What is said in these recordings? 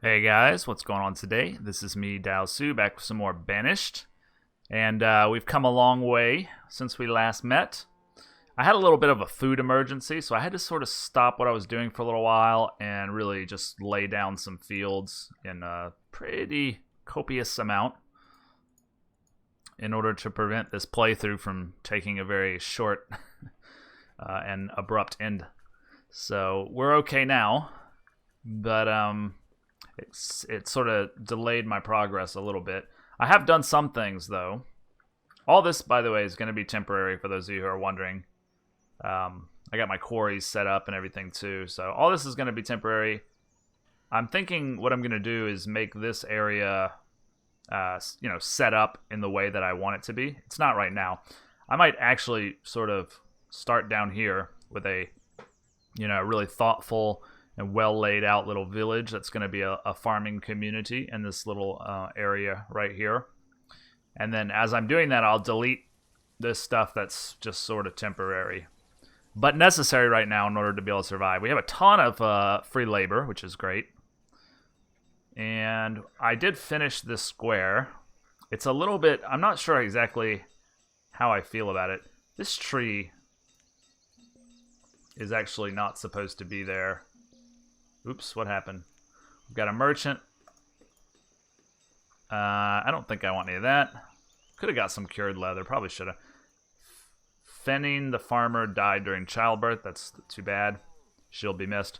Hey guys, what's going on today? This is me, Dao Su, back with some more Banished. And we've come a long way since we last met. I had a little bit of a food emergency, so I had to sort of stop what I was doing for a little while and really just lay down some fields in a pretty copious amount in order to prevent this playthrough from taking a very short and abrupt end. So we're okay now, but it sort of delayed my progress a little bit. I have done some things, though. All this, by the way, is going to be temporary for those of you who are wondering. I got my quarries set up and everything, too. So all this is going to be temporary. I'm thinking what I'm going to do is make this area, set up in the way that I want it to be. It's not right now. I might actually sort of start down here with a, really thoughtful and well laid out little village that's going to be a farming community in this little area right here. And then as I'm doing that, I'll delete this stuff that's just sort of temporary, but necessary right now in order to be able to survive. We have a ton of free labor, which is great. And I did finish this square. It's a little bit, I'm not sure exactly how I feel about it. This tree is actually not supposed to be there. Oops, what happened? We've got a merchant. I don't think I want any of that. Could have got some cured leather. Probably should have. Fenning the farmer died during childbirth. That's too bad. She'll be missed.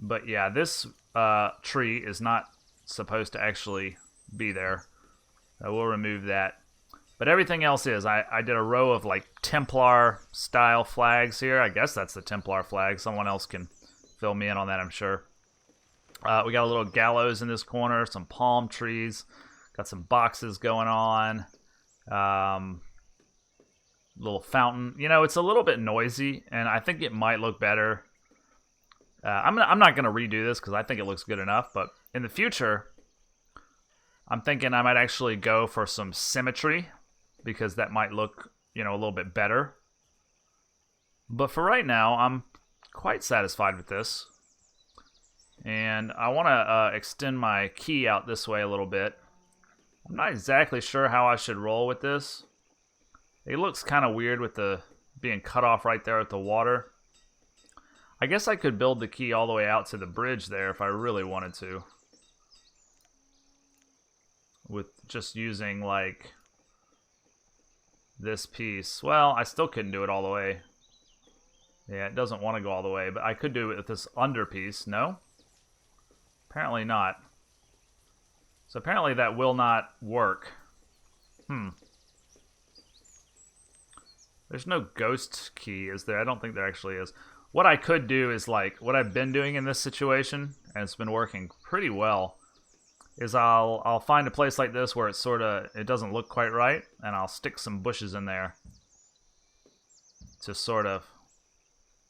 But yeah, this tree is not supposed to actually be there. We'll remove that. But everything else is. I did a row of like Templar style flags here. I guess that's the Templar flag. Someone else can fill me in on that, I'm sure. We got a little gallows in this corner, some palm trees, got some boxes going on, little fountain. It's a little bit noisy, and I think it might look better. I'm not going to redo this because I think it looks good enough, but in the future, I'm thinking I might actually go for some symmetry because that might look, a little bit better. But for right now, I'm quite satisfied with this. And I want to extend my key out this way a little bit. I'm not exactly sure how I should roll with this. It looks kind of weird with the being cut off right there at the water. I guess I could build the key all the way out to the bridge there if I really wanted to. With just using like this piece. Well, I still couldn't do it all the way. Yeah, it doesn't want to go all the way, but I could do it with this under piece. No? Apparently not. So apparently that will not work. There's no ghost key, is there? I don't think there actually is. What I could do is like, what I've been doing in this situation, and it's been working pretty well, is I'll find a place like this where it's it doesn't look quite right, and I'll stick some bushes in there to sort of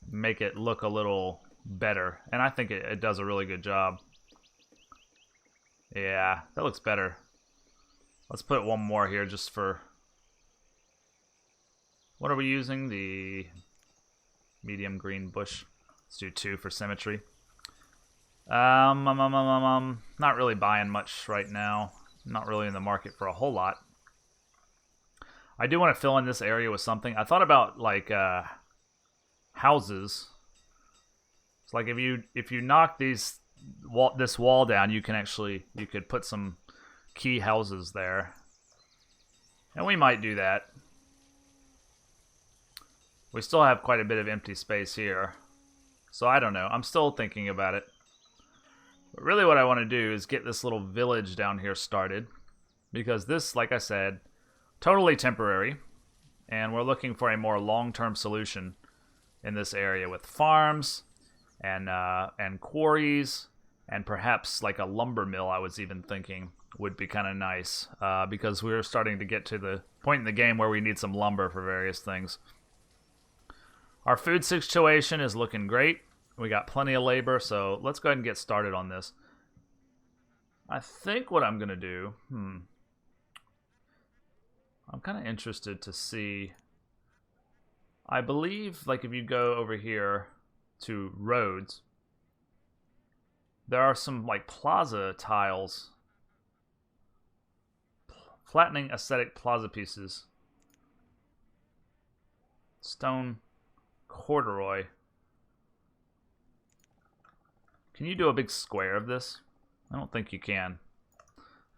make it look a little better. And I think it does a really good job. Yeah, that looks better. Let's put one more here just for... What are we using? The medium green bush. Let's do 2 for symmetry. Not really buying much right now. Not really in the market for a whole lot. I do want to fill in this area with something. I thought about like houses. It's like if you knock this wall down, you could put some key houses there, and we might do that. We still have quite a bit of empty space here, so I don't know. I'm still thinking about it. But really, what I want to do is get this little village down here started, because this, like I said, totally temporary, and we're looking for a more long-term solution in this area with farms and quarries and perhaps like a lumber mill. I was even thinking would be kind of nice because we're starting to get to the point in the game where we need some lumber for various things. Our food situation is looking great. We got plenty of labor, so let's go ahead and get started on this. I think what I'm going to do... I'm kind of interested to see... I believe, like, if you go over here to roads, There are some like plaza tiles. Flattening aesthetic plaza pieces. Stone corduroy. Can you do a big square of this? I don't think you can.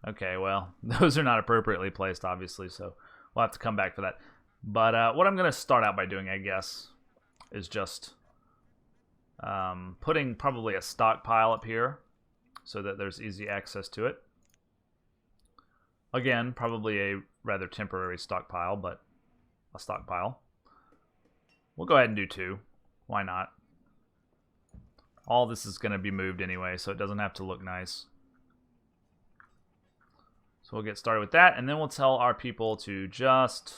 Okay, well, those are not appropriately placed, obviously, so we'll have to come back for that. But what I'm going to start out by doing, I guess, is just putting probably a stockpile up here so that there's easy access to it. Again, probably a rather temporary stockpile, but a stockpile. We'll go ahead and do 2. Why not? All this is going to be moved anyway, so it doesn't have to look nice. So we'll get started with that, and then we'll tell our people to just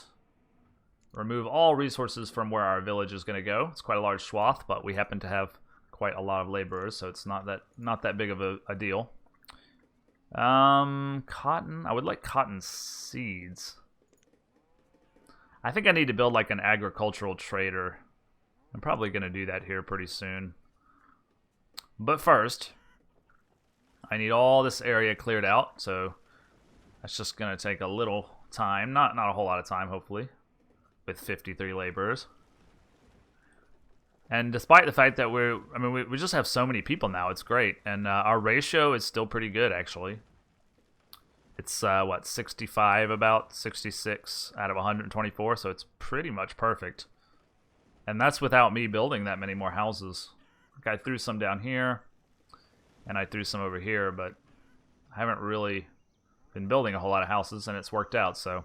remove all resources from where our village is going to go. It's quite a large swath, but we happen to have quite a lot of laborers, so it's not that big of a deal. Cotton. I would like cotton seeds. I think I need to build like an agricultural trader. I'm probably going to do that here pretty soon. But first, I need all this area cleared out, so that's just going to take a little time. Not a whole lot of time, hopefully, with 53 laborers. And despite the fact that we just have so many people now, it's great. And our ratio is still pretty good, actually. It's, what, 65 about, 66 out of 124, so it's pretty much perfect. And that's without me building that many more houses. Like I threw some down here, and I threw some over here, but I haven't really been building a whole lot of houses, and it's worked out, so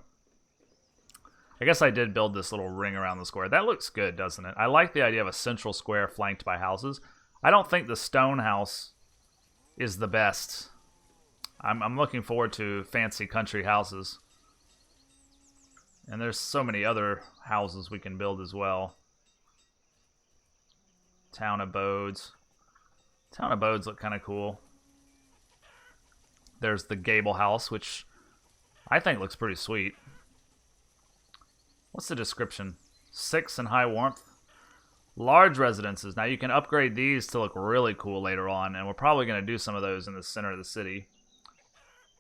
I guess I did build this little ring around the square. That looks good, doesn't it? I like the idea of a central square flanked by houses. I don't think the stone house is the best. I'm looking forward to fancy country houses. And there's so many other houses we can build as well. Town abodes. Town abodes look kind of cool. There's the gable house, which I think looks pretty sweet. What's the description? 6 in high warmth. Large residences. Now you can upgrade these to look really cool later on, and we're probably going to do some of those in the center of the city.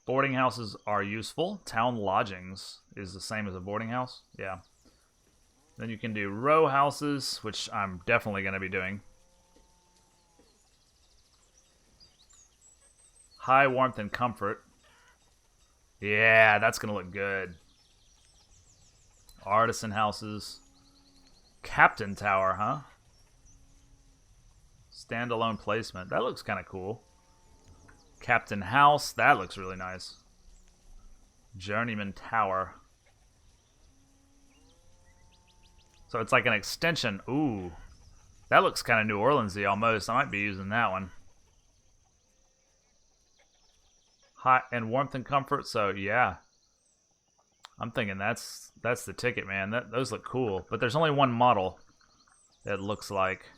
Boarding houses are useful. Town lodgings is the same as a boarding house. Yeah. Then you can do row houses, which I'm definitely going to be doing. High warmth and comfort. Yeah, that's going to look good. Artisan houses. Captain tower, huh? Standalone placement. That looks kind of cool. Captain house. That looks really nice. Journeyman tower. So it's like an extension. Ooh. That looks kind of New Orleans-y almost. I might be using that one. Hot and warmth and comfort. So yeah. I'm thinking that's the ticket, man. Those look cool. But there's only one model, it looks like.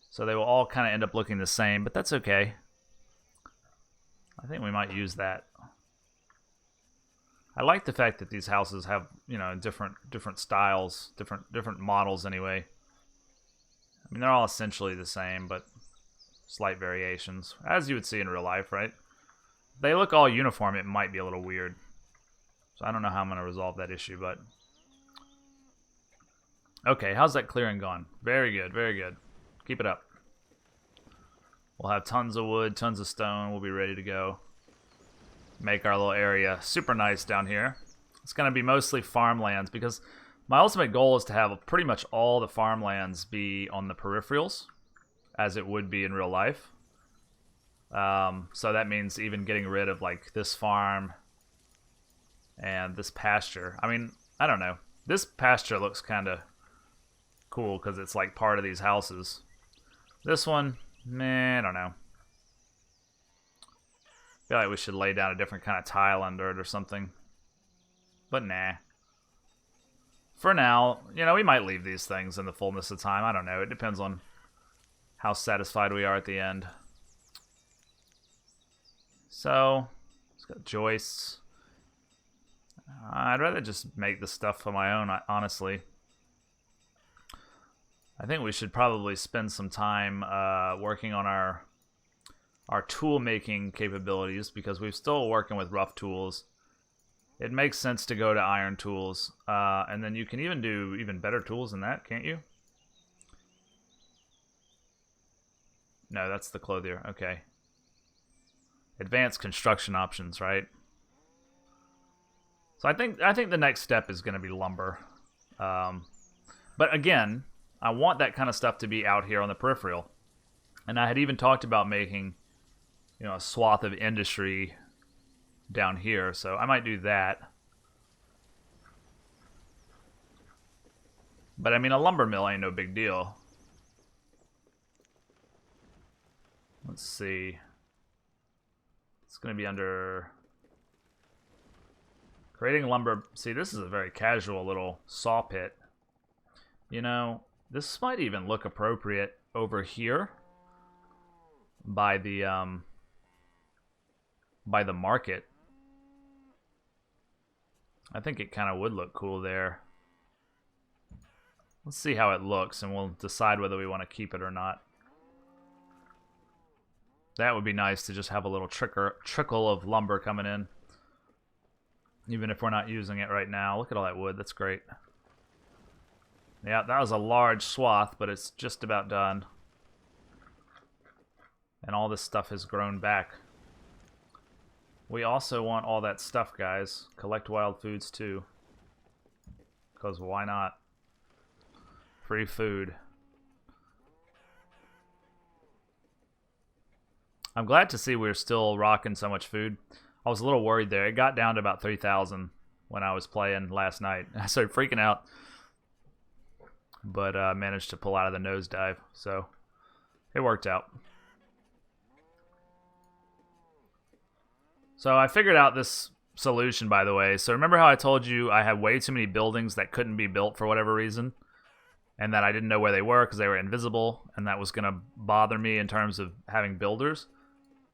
So they will all kind of end up looking the same, but that's okay. I think we might use that. I like the fact that these houses have, you know, different styles, different models anyway. I mean, they're all essentially the same, but slight variations, as you would see in real life, right? If they look all uniform, it might be a little weird. So I don't know how I'm going to resolve that issue, but... Okay, how's that clearing gone? Very good, very good. Keep it up. We'll have tons of wood, tons of stone. We'll be ready to go. Make our little area super nice down here. It's going to be mostly farmlands because my ultimate goal is to have pretty much all the farmlands be on the peripherals, as it would be in real life. So that means even getting rid of like this farm and this pasture. I mean, I don't know. This pasture looks kind of cool because it's like part of these houses. This one, meh, I don't know. I feel like we should lay down a different kind of tile under it or something. But nah. For now, you know, we might leave these things in the fullness of time. I don't know. It depends on how satisfied we are at the end. So, it's got joists. I'd rather just make the stuff on my own, honestly. I think we should probably spend some time working on our our tool making capabilities, because we're still working with rough tools, it makes sense to go to iron tools. And then you can even do even better tools than that, can't you? No, that's the clothier. Okay. Advanced construction options, right? So I think the next step is going to be lumber. But again, I want that kind of stuff to be out here on the peripheral. And I had even talked about making, you know, a swath of industry down here. So I might do that. But I mean, a lumber mill ain't no big deal. Let's see. It's going to be under creating lumber. See, this is a very casual little saw pit. You know, this might even look appropriate over here by the market. I think it kind of would look cool there. Let's see how it looks, and we'll decide whether we want to keep it or not. That would be nice to just have a little trickle of lumber coming in. Even if we're not using it right now. Look at all that wood. That's great. Yeah, that was a large swath, but it's just about done. And all this stuff has grown back. We also want all that stuff, guys. Collect wild foods, too. Because why not? Free food. I'm glad to see we're still rocking so much food. I was a little worried there. It got down to about 3,000 when I was playing last night. I started freaking out. But managed to pull out of the nosedive. So it worked out. So I figured out this solution, by the way. So remember how I told you I had way too many buildings that couldn't be built for whatever reason? And that I didn't know where they were because they were invisible. And that was going to bother me in terms of having builders.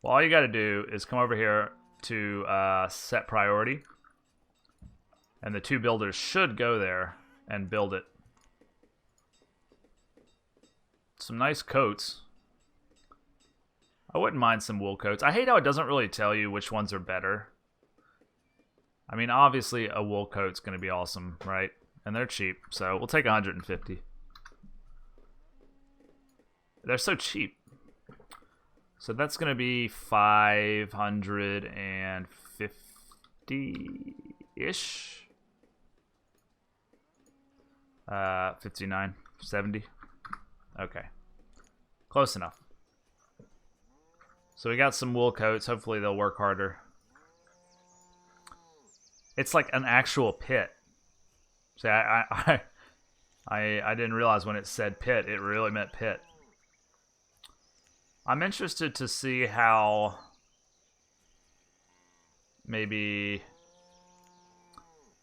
Well, all you got to do is come over here to set priority. And the two builders should go there and build it. Some nice coats. I wouldn't mind some wool coats. I hate how it doesn't really tell you which ones are better. I mean, obviously a wool coat's going to be awesome, right? And they're cheap, so we'll take 150. They're so cheap. So that's going to be 550-ish. 59, 70. Okay. Close enough. So we got some wool coats. Hopefully they'll work harder. It's like an actual pit. See, I didn't realize when it said pit, it really meant pit. I'm interested to see how maybe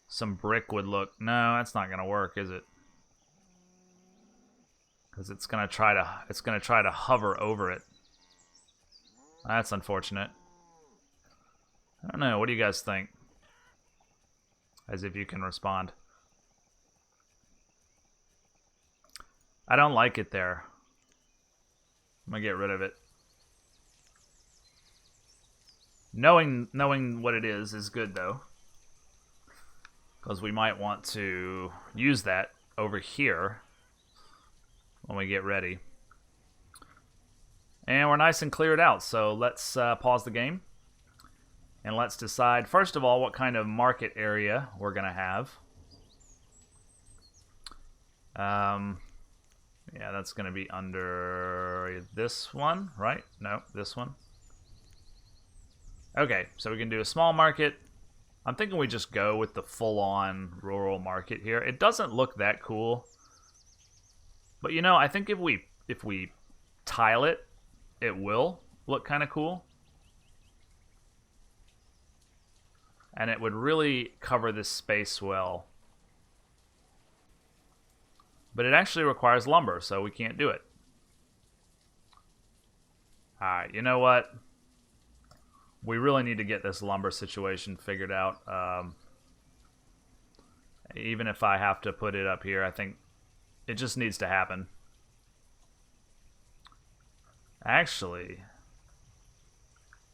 some brick would look. No, that's not gonna work, is it? Because it's gonna try to hover over it. That's unfortunate. I don't know. What do you guys think? As if you can respond. I don't like it there. I'm gonna get rid of it. Knowing what it is good though. Because we might want to use that over here when we get ready. And we're nice and cleared out, so let's pause the game. And let's decide, first of all, what kind of market area we're going to have. Yeah, that's going to be under this one, right? No, this one. Okay, so we can do a small market. I'm thinking we just go with the full-on rural market here. It doesn't look that cool. But, you know, I think if we tile it, it will look kind of cool. And it would really cover this space well. But it actually requires lumber, so we can't do it. Alright, you know what? We really need to get this lumber situation figured out. Even if I have to put it up here, I think it just needs to happen. Actually,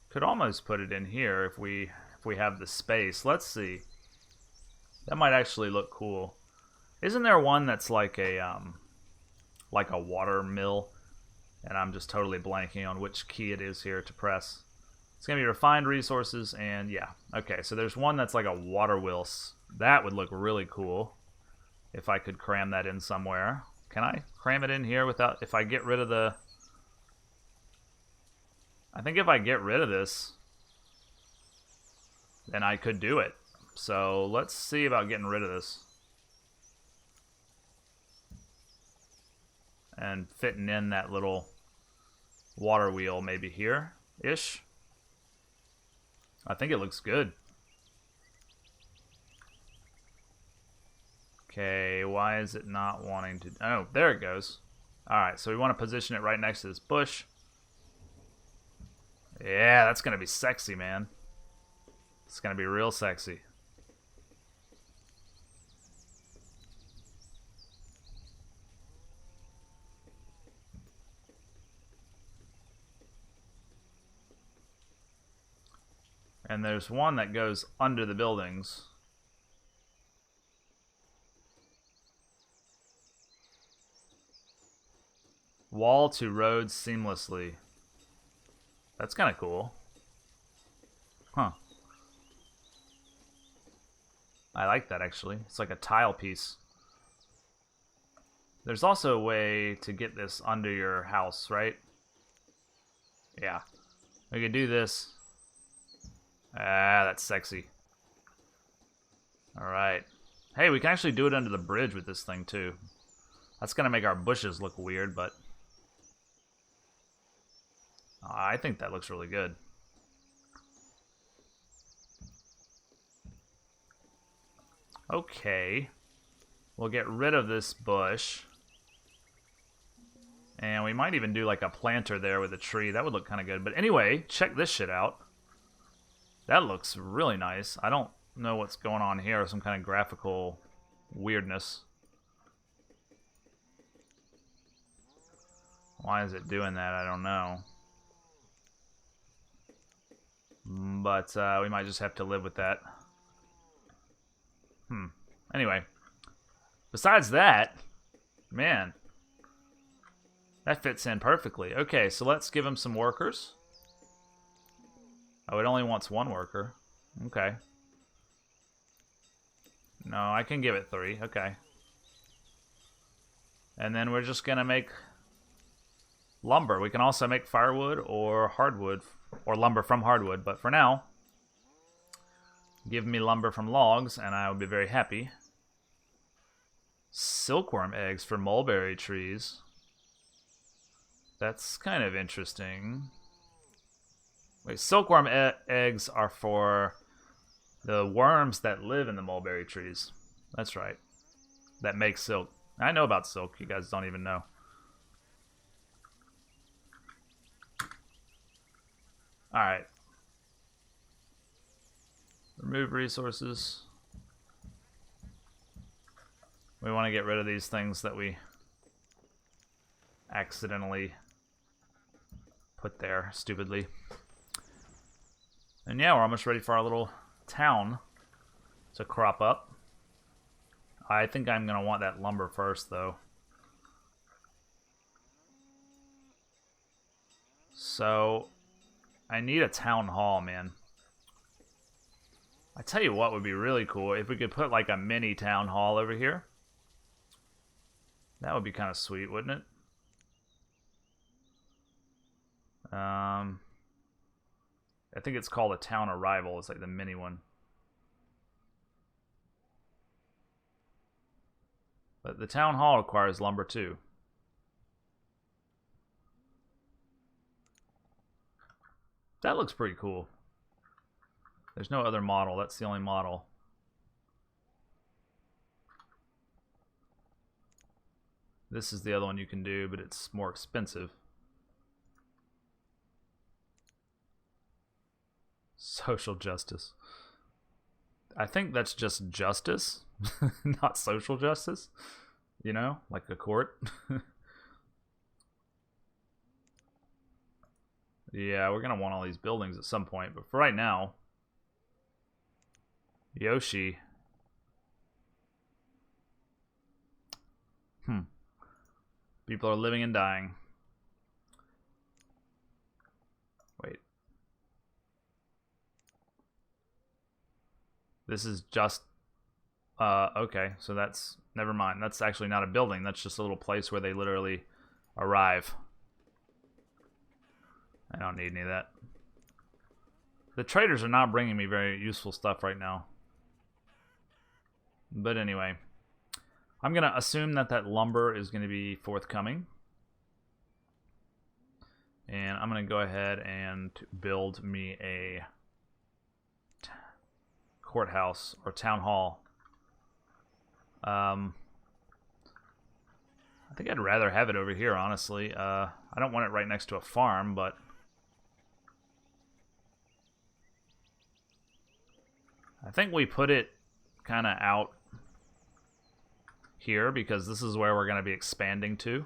Could almost put it in here if we have the space. Let's see. That might actually look cool. Isn't there one that's like a water mill? And I'm just totally blanking on which key it is here to press. It's gonna be refined resources, and yeah. Okay, so there's one that's like a water wheel. That would look really cool if I could cram that in somewhere. Can I cram it in here without, if I get rid of the... I think if I get rid of this, then I could do it. So let's see about getting rid of this. And fitting in that little water wheel maybe here-ish. I think it looks good. Okay, why is it not wanting to... Oh, there it goes. Alright, so we want to position it right next to this bush. Yeah, that's going to be sexy, man. It's going to be real sexy. And there's one that goes under the buildings. Wall to road seamlessly. That's kind of cool. Huh. I like that, actually. It's like a tile piece. There's also a way to get this under your house, right? Yeah. We could do this. Ah, that's sexy. Alright. Hey, we can actually do it under the bridge with this thing, too. That's going to make our bushes look weird, but... I think that looks really good. Okay. We'll get rid of this bush. And we might even do like a planter there with a tree. That would look kind of good. But anyway, check this shit out. That looks really nice. I don't know what's going on here. Some kind of graphical weirdness. Why is it doing that? I don't know. But we might just have to live with that. Anyway. Besides that, man, that fits in perfectly. Okay, so let's give him some workers. Oh, it only wants one worker. Okay. No, I can give it 3. Okay. And then we're just going to make lumber. We can also make firewood or hardwood, or lumber from hardwood. But for now, give me lumber from logs, and I will be very happy. Silkworm eggs for mulberry trees. That's kind of interesting. Wait, silkworm eggs are for the worms that live in the mulberry trees. That's right. That make silk. I know about silk. You guys don't even know. Alright. Remove resources. We want to get rid of these things that we accidentally put there stupidly. And yeah, we're almost ready for our little town to crop up. I think I'm going to want that lumber first, though. So, I need a town hall, man. I tell you what would be really cool, if we could put like a mini town hall over here. That would be kind of sweet, wouldn't it? I think it's called a town arrival. It's like the mini one. But the town hall requires lumber too. That looks pretty cool. There's no other model. That's the only model. This is the other one you can do, but it's more expensive. Social justice. I think that's just justice, not social justice. You know, like a court. Yeah, we're going to want all these buildings at some point. But for right now, Yoshi. People are living and dying. Wait. This is just... okay, so that's... Never mind. That's actually not a building. That's just a little place where they literally arrive. I don't need any of that. The traders are not bringing me very useful stuff right now. But anyway, I'm going to assume that that lumber is going to be forthcoming. And I'm going to go ahead and build me a courthouse or town hall. I think I'd rather have it over here, honestly. I don't want it right next to a farm, but... I think we put it kind of out here because this is where we're going to be expanding to.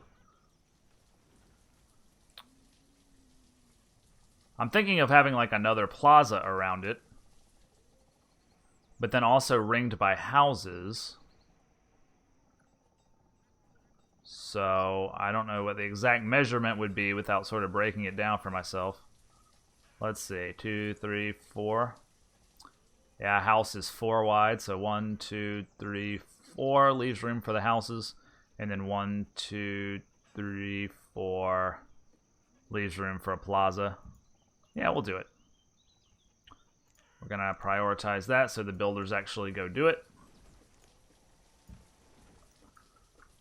I'm thinking of having like another plaza around it, but then also ringed by houses. So I don't know what the exact measurement would be without sort of breaking it down for myself. Let's see, 2, 3, 4. Yeah, house is 4 wide, so 1, 2, 3, 4 leaves room for the houses, and then 1, 2, 3, 4 leaves room for a plaza. Yeah, we'll do it. We're gonna prioritize that so the builders actually go do it.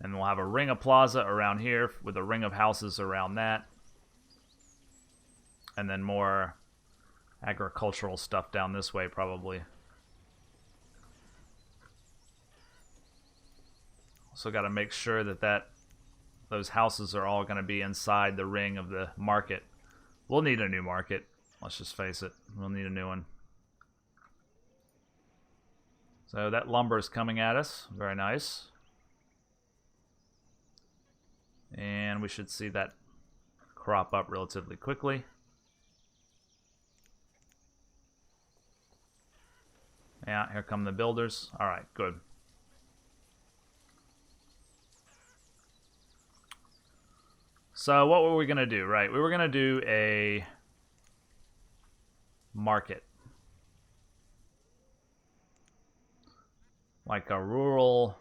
And we'll have a ring of plaza around here with a ring of houses around that. And then more agricultural stuff down this way, probably. Also got to make sure that those houses are all going to be inside the ring of the market. We'll need a new market. Let's just face it. We'll need a new one. So that lumber is coming at us. Very nice. And we should see that crop up relatively quickly. Yeah, here come the builders. All right, good. So what were we going to do? Right, we were going to do a market. Like a rural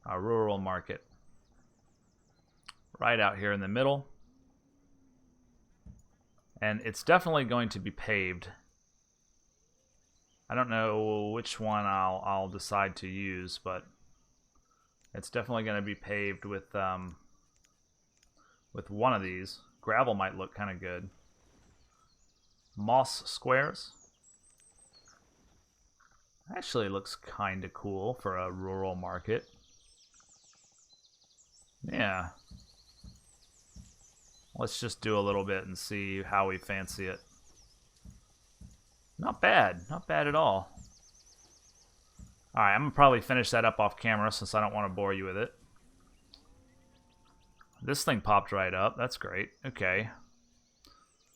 market. Right out here in the middle. And it's definitely going to be paved. I don't know which one I'll decide to use, but it's definitely going to be paved with one of these. Gravel might look kind of good. Moss squares. Actually looks kind of cool for a rural market. Yeah. Let's just do a little bit and see how we fancy it. Not bad. Not bad at all. Alright, I'm going to probably finish that up off camera since I don't want to bore you with it. This thing popped right up. That's great. Okay.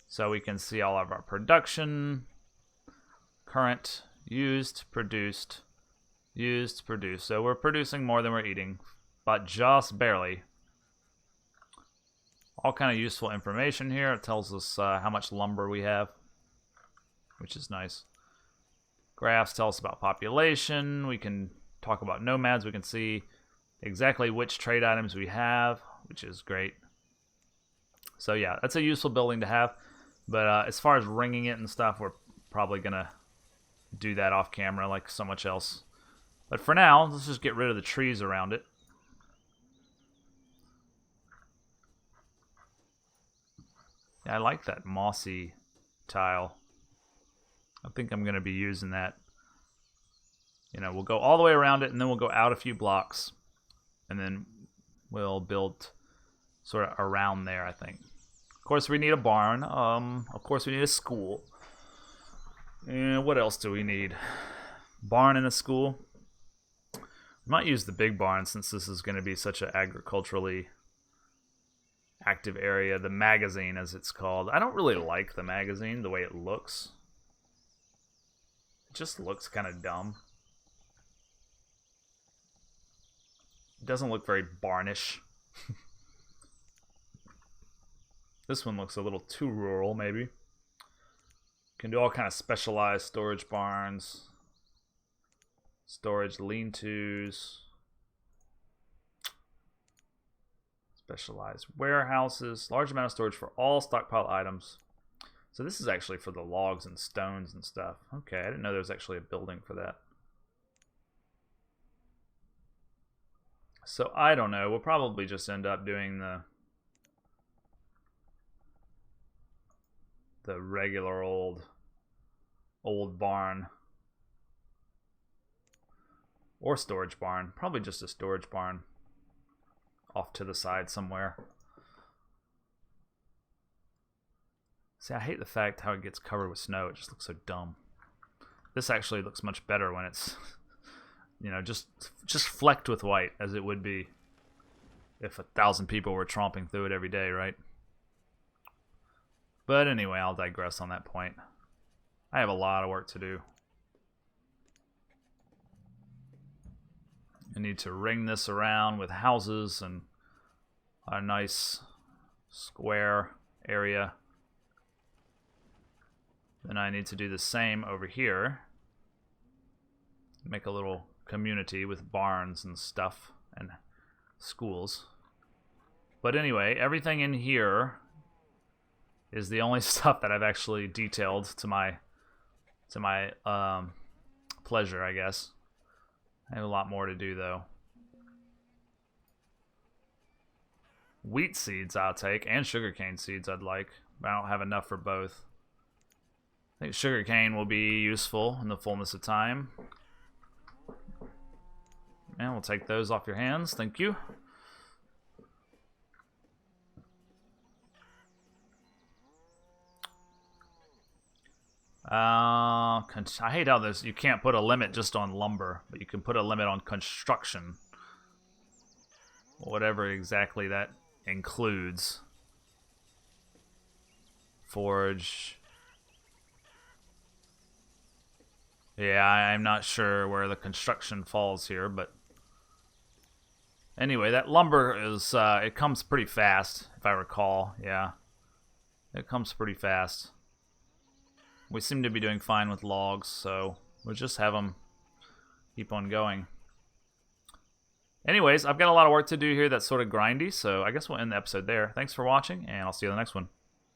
So we can see all of our production. Current, used, produced, used, produced. So we're producing more than we're eating, but just barely. All kind of useful information here. It tells us how much lumber we have, which is nice. Graphs tell us about population. We can talk about nomads. We can see exactly which trade items we have, which is great. So yeah, that's a useful building to have. But as far as ringing it and stuff, we're probably going to do that off camera like so much else. But for now, let's just get rid of the trees around it. Yeah, I like that mossy tile. I think I'm going to be using that. You know, we'll go all the way around it, and then we'll go out a few blocks. And then we'll build sort of around there, I think. Of course, we need a barn. Of course, we need a school. And what else do we need? Barn and a school. We might use the big barn since this is going to be such an agriculturally active area, the magazine as it's called. I don't really like the magazine, the way it looks. It just looks kind of dumb. It doesn't look very barnish. This one looks a little too rural, maybe. Can do all kind of specialized storage barns, storage lean-tos, specialized warehouses, large amount of storage for all stockpile items. So this is actually for the logs and stones and stuff. Okay, I didn't know there was actually a building for that. So I don't know. We'll probably just end up doing the regular old barn or storage barn. Probably just a storage barn off to the side somewhere. See, I hate the fact how it gets covered with snow. It just looks so dumb. This actually looks much better when it's, you know, just flecked with white, as it would be if 1,000 people were tromping through it every day, right? But anyway, I'll digress on that point. I have a lot of work to do. I need to ring this around with houses and a nice square area. Then I need to do the same over here. Make a little community with barns and stuff and schools. But anyway, everything in here is the only stuff that I've actually detailed to my pleasure, I guess. I have a lot more to do, though. Wheat seeds I'll take, and sugarcane seeds I'd like, but I don't have enough for both. I think sugarcane will be useful in the fullness of time. And we'll take those off your hands, thank you. I hate how you can't put a limit just on lumber, but you can put a limit on construction. Whatever exactly that includes. Forge. Yeah, I'm not sure where the construction falls here, but anyway, that lumber is, it comes pretty fast, if I recall. Yeah, it comes pretty fast. We seem to be doing fine with logs, so we'll just have them keep on going. Anyways, I've got a lot of work to do here that's sort of grindy, so I guess we'll end the episode there. Thanks for watching, and I'll see you in the next one.